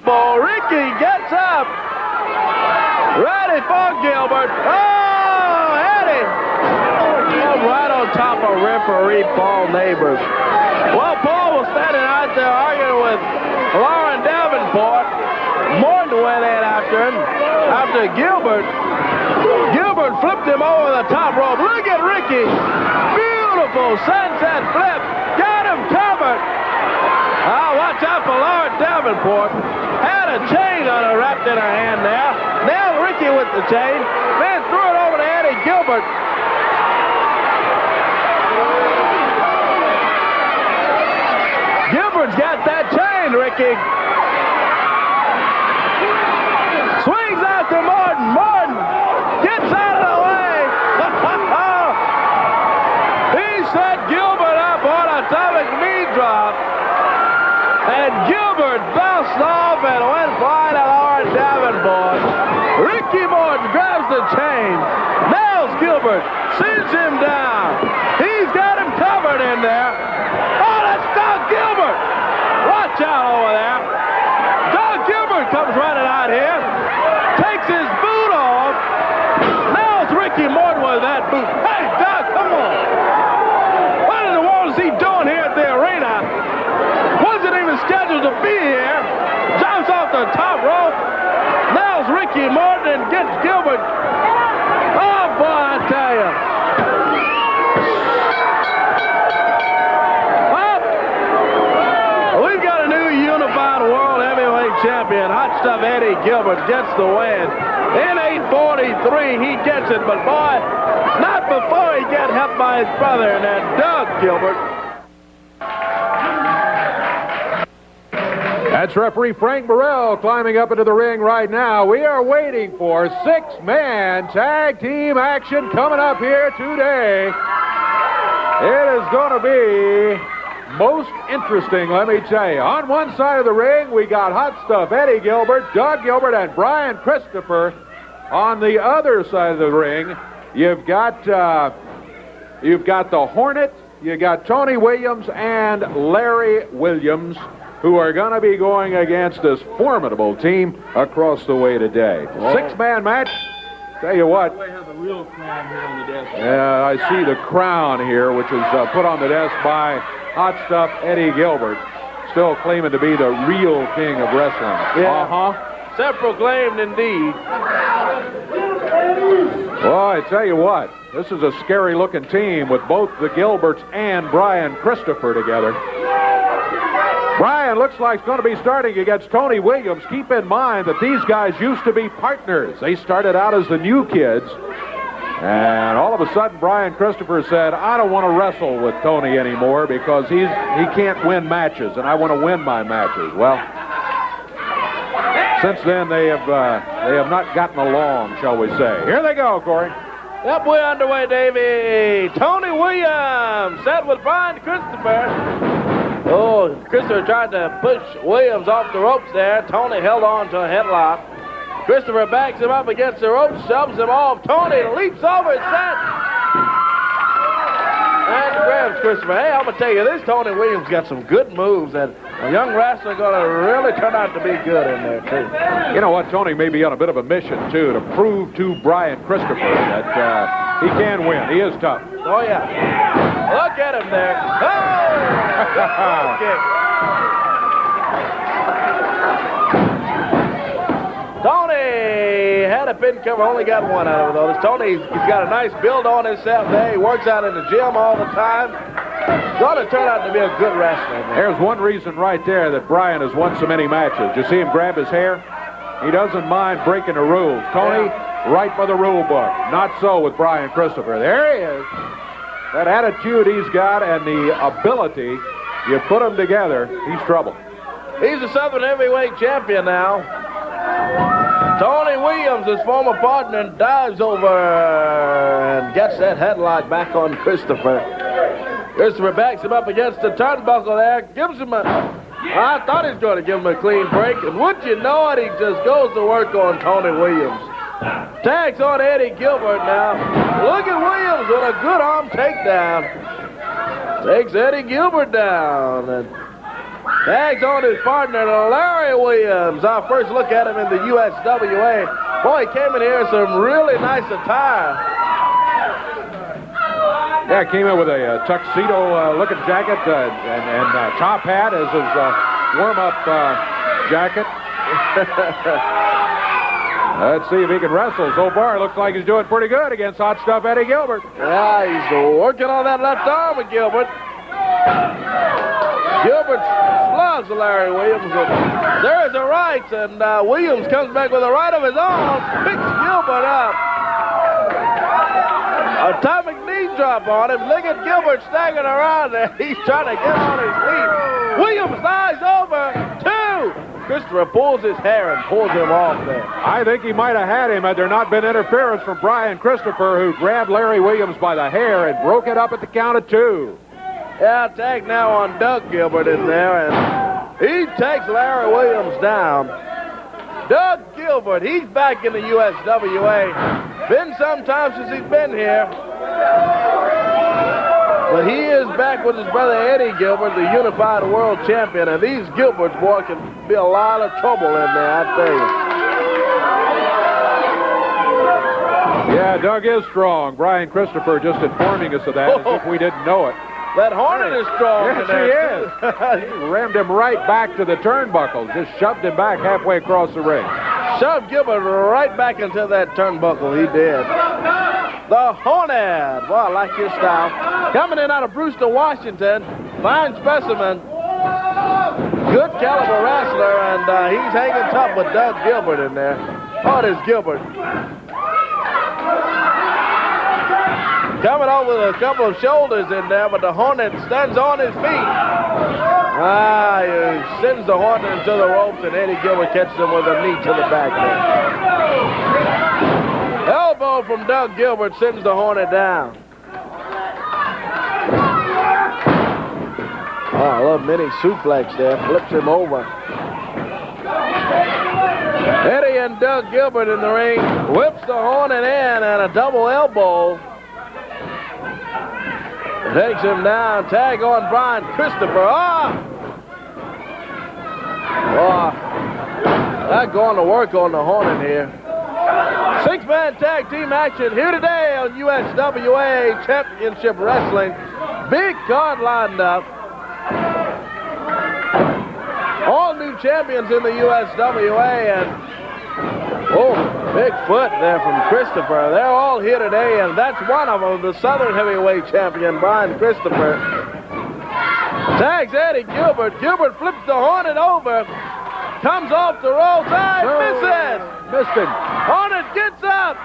elbow. Ricky gets up. Ready for Gilbert. Oh, Eddie. Right on top of referee Paul Neighbors. Well, Paul was standing out there arguing with Lauren Davenport. Morton went in after him. After Gilbert flipped him over the top rope. Look at Ricky. Beautiful sunset flip. Got him covered. Watch out for Lauren Davenport. Had a chain on her wrapped in her hand there. Nailed Ricky with the chain. Then threw it over to Eddie Gilbert. Gilbert's got that chain, Ricky. Swings out to Morton. Morton gets out of the way. He set Gilbert up on a atomic knee drop. And Gilbert bounced off and went flying to Lauren Davenport. Ricky Morton grabs the chain. Nails Gilbert. Sends him down. He's got him covered in there. Oh, that's Doug Gilbert. Watch out over there. Doug Gilbert comes running out here. Takes his boot off. Nails Ricky Morton with that boot. Hey, Doug, come on. What in the world is he doing here at the arena? Wasn't even scheduled to be here. Jumps off the top rope. Nails Ricky Morton and gets Gilbert. Oh, boy, I tell you. Well, we've got a new unified world heavyweight champion. Hot Stuff Eddie Gilbert gets the win. In 8:43, he gets it. But, boy, not before he gets helped by his brother, and then Doug Gilbert. That's referee Frank Burrell climbing up into the ring right now. We are waiting for six-man tag team action coming up here today. It is going to be most interesting, let me tell you. On one side of the ring, we got Hot Stuff Eddie Gilbert, Doug Gilbert, and Brian Christopher. On the other side of the ring, you've got the Hornet, you got Tony Williams and Larry Williams, who are going to be going against this formidable team across the way today. Oh. Six-man match. Tell you what. I have the real crown here on the desk. Yeah, I see the crown here, which is put on the desk by Hot Stuff Eddie Gilbert, still claiming to be the real king of wrestling. Yeah. Self-proclaimed indeed. Well, I tell you what, this is a scary-looking team with both the Gilberts and Brian Christopher together. Brian looks like he's going to be starting against Tony Williams. Keep in mind that these guys used to be partners. They started out as the new kids. And all of a sudden, Brian Christopher said, I don't want to wrestle with Tony anymore because he can't win matches, and I want to win my matches. Well, since then, they have not gotten along, shall we say. Here they go, Corey. Yep, we're underway, Davey. Tony Williams set with Brian Christopher. Oh, Christopher tried to push Williams off the ropes there. Tony held on to a headlock. Christopher backs him up against the ropes, shoves him off. Tony leaps over his set. And grabs Christopher. Hey, I'm going to tell you, this Tony Williams got some good moves, and a young wrestler going to really turn out to be good in there, too. You know what? Tony may be on a bit of a mission, too, to prove to Brian Christopher that he can win. He is tough. Oh, yeah. Look at him there. Oh! Kick. Tony had a pin cover, only got one out of it, though. Tony's got a nice build on himself there. He works out in the gym all the time. Going to turn out to be a good wrestler. There's one reason right there that Brian has won so many matches. You see him grab his hair? He doesn't mind breaking the rules. Tony, right by the rule book. Not so with Brian Christopher. There he is. That attitude he's got and the ability, you put them together, he's trouble. He's a Southern heavyweight champion now. Tony Williams, his former partner, dives over and gets that headlock back on Christopher. Christopher backs him up against the turnbuckle there, gives him a... I thought he was going to give him a clean break, and wouldn't you know it, he just goes to work on Tony Williams. Tags on Eddie Gilbert now. Look at Williams with a good arm takedown. Takes Eddie Gilbert down. And Tags on his partner, Larry Williams. Our first look at him in the USWA. Boy, he came in here in some really nice attire. Yeah, came in with a tuxedo-looking jacket and top hat as his warm-up jacket. Let's see if he can wrestle. So far, it looks like he's doing pretty good against Hot Stuff Eddie Gilbert. Yeah, he's working on that left arm of Gilbert. Gilbert slugs Larry Williams. There's a right, and Williams comes back with a right of his own, picks Gilbert up. Atomic knee drop on him. Look at Gilbert staggering around there. He's trying to get on his feet. Williams dives over. 2. Christopher pulls his hair and pulls him off there. I think he might have had him had there not been interference from Brian Christopher, who grabbed Larry Williams by the hair and broke it up at the count of 2. Yeah, tag now on Doug Gilbert in there, and he takes Larry Williams down. Doug Gilbert, he's back in the USWA. Been some time since he's been here. But he is back with his brother Eddie Gilbert, the unified world champion. And these Gilberts, boy, can be a lot of trouble in there, I tell you. Yeah, Doug is strong. Brian Christopher just informing us of that as if we didn't know it. That Hornet is strong. Yes, he is. He rammed him right back to the turnbuckles. Just shoved him back halfway across the ring. Shoved Gilbert right back into that turnbuckle. He did. The Hornet. Well, I like his style. Coming in out of Brewster, Washington. Fine specimen. Good caliber wrestler, and he's hanging tough with Doug Gilbert in there. Oh, there's Gilbert. Coming over with a couple of shoulders in there, but the Hornet stands on his feet. He sends the Hornet into the ropes, and Eddie Gilbert catches him with a knee to the back there. Elbow from Doug Gilbert sends the Hornet down. Oh, a little mini suplex there, flips him over. Eddie and Doug Gilbert in the ring, whips the Hornet in, and a double elbow. Takes him down. Tag on Brian Christopher. Not going to work on the Hornet here. 6-man tag team action here today on USWA Championship Wrestling. Big card lined up. All new champions in the USWA, and big foot there from Christopher. They're all here today, and that's one of them, the Southern Heavyweight Champion, Brian Christopher. Tags Eddie Gilbert. Gilbert flips the Hornet over. Comes off the roll. Misses. Missed him. Hornet gets up.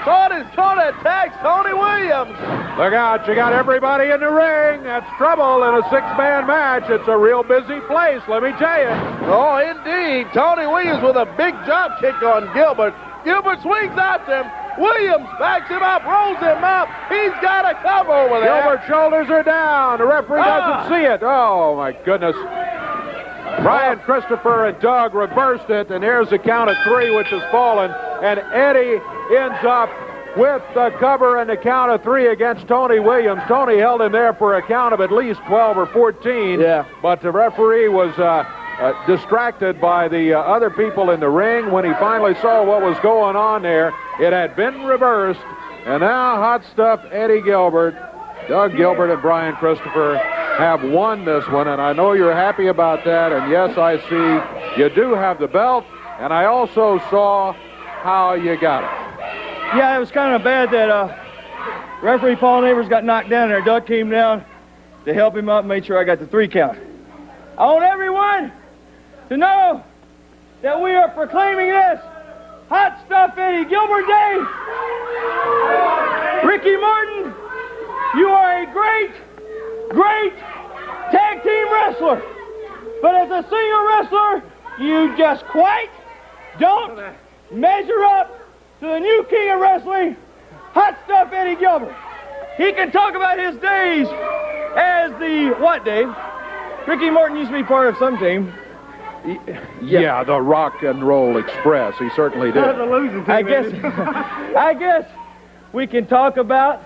Thought his Hornet tags Tony Williams. Look out, you got everybody in the ring. That's trouble in a 6-man match. It's a real busy place, let me tell you. Oh, indeed. Tony Williams with a big drop kick on Gilbert. Gilbert swings after him. Williams backs him up, rolls him up. He's got a cover over there. Gilbert's shoulders are down. The referee doesn't see it. Oh, my goodness. Brian Christopher and Doug reversed it, and here's the count of 3, which has fallen. And Eddie ends up with the cover and the count of 3 against Tony Williams. Tony held him there for a count of at least 12 or 14. Yeah. But the referee was distracted by the other people in the ring. When he finally saw what was going on there, it had been reversed. And now Hot Stuff Eddie Gilbert, Doug Gilbert, and Brian Christopher have won this one. And I know you're happy about that. And yes, I see you do have the belt. And I also saw how you got it. Yeah, it was kind of bad that referee Paul Neighbors got knocked down there. Doug came down to help him up and made sure I got the 3 count. I want everyone to know that we are proclaiming this Hot Stuff Eddie Gilbert Day. Ricky Morton, you are a great, great tag team wrestler. But as a single wrestler, you just quite don't measure up to the new king of wrestling, Hot Stuff Eddie Gilbert. He can talk about his days as the what, Dave? Ricky Morton used to be part of some team. Yeah, the Rock and Roll Express. He certainly did. The losing team, I guess we can talk about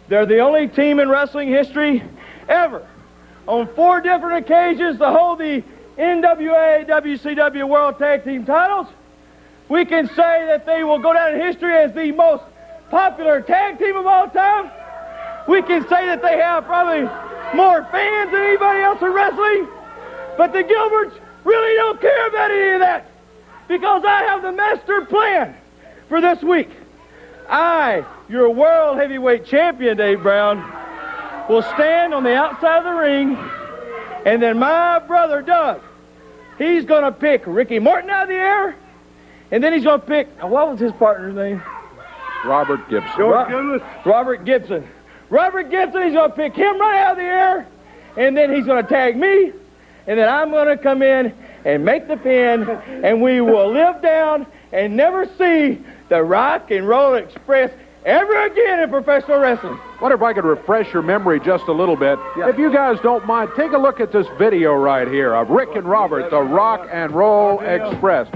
they're the only team in wrestling history ever on 4 different occasions to hold the NWA WCW World Tag Team titles. We can say that they will go down in history as the most popular tag team of all time. We can say that they have probably more fans than anybody else in wrestling. But the Gilberts really don't care about any of that, because I have the master plan for this week. I, your world heavyweight champion, Dave Brown, will stand on the outside of the ring, and then my brother Doug, he's going to pick Ricky Morton out of the air, and then he's going to pick, what was his partner's name? Robert Gibson. Robert Gibson. Robert Gibson, he's going to pick him right out of the air, and then he's going to tag me, and then I'm going to come in and make the pin, and we will live down and never see the Rock and Roll Express ever again in professional wrestling. Wonder if I could refresh your memory just a little bit. Yeah. If you guys don't mind, take a look at this video right here of Rick and Robert, the Rock and Roll Express.